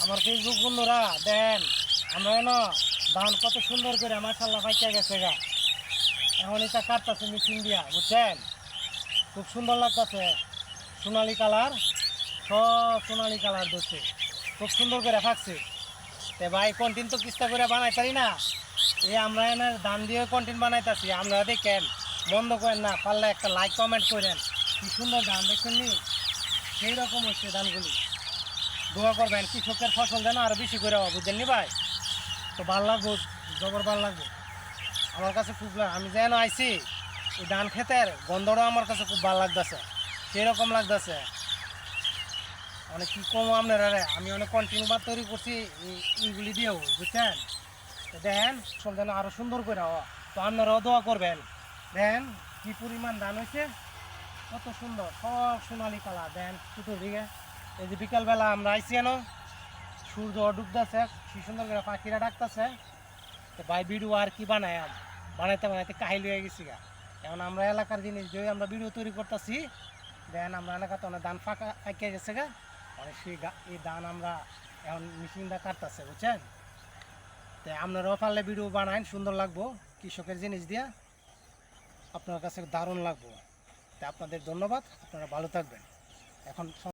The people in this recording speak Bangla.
আমার ফেসবুক বন্ধুরা দেন আমরা না ধান কত সুন্দর করে মাশাআল্লাহ পাইকা গেছে গা। এখন এটা কাটতেছে মেশিন দিয়া, বুঝছেন? খুব সুন্দর লাগতেছে, সোনালি কালার, সব সোনালি কালার ধরছে, খুব সুন্দর করে ফাঁকছে। তে ভাই কন্টেন্ট তো কিস্তা করে বানাইতারি না, এই আমরা এনে ধান দিয়ে কন্টেন্ট বানাইতেছি। আপনারা দেখেন, বন্ধ করেন না, পারলে একটা লাইক কমেন্ট করেন। কি সুন্দর ধান দেখছেন নি, সেই রকম হচ্ছে ধানগুলি। দোয়া করবেন কৃষকের ফসল যেন আরো বেশি করে হওয়া, বুঝছেন নি ভাই? তো ভাল লাগবো, জবর ভাল লাগবো আমার কাছে খুব। আমি যেন আইছি এই ধান ক্ষেতের গন্ধটাও আমার কাছে খুব ভালো লাগতেছে, সেই রকম লাগতেছে। অনেক কী কম আপনারা রে, আমি অনেক কন্টিনিউ বার তৈরি করছি এইগুলি দিয়েও, বুঝছেন? তো দেখেন সব যেন আরও সুন্দর করে হওয়া। তো আপনারাও দোয়া করবেন। দেখেন কী পরিমাণ ধান হয়েছে, কত সুন্দর, সব সোনালি কালার। দেন চতুর্দিকে এই যে বিকালবেলা আমরা আইসি এনো, সূর্য ডুবতেছে, কি সুন্দর করে পাখিরা ডাকতেছে। তো ভাই ভিডিও আর কি বানাইতে বানাইতে কাহিল হয়ে গেছি গা। এখন আমরা এলাকার জিনিস যে আমরা ভিডিও তৈরি করতেছি, দেন আমরা এলাকাতে অনেক ধান পাকিয়ে গেছে গা। অনেক সেই এই ধান আমরা এখন মেশিনটা কাটতেছে, বুঝছেন? তো আপনারাও পারলে ভিডিও বানাইন, সুন্দর লাগবো কৃষকের জিনিস দিয়া, আপনার কাছে দারুণ লাগবো। তো আপনাদের ধন্যবাদ, আপনারা ভালো থাকবেন। এখন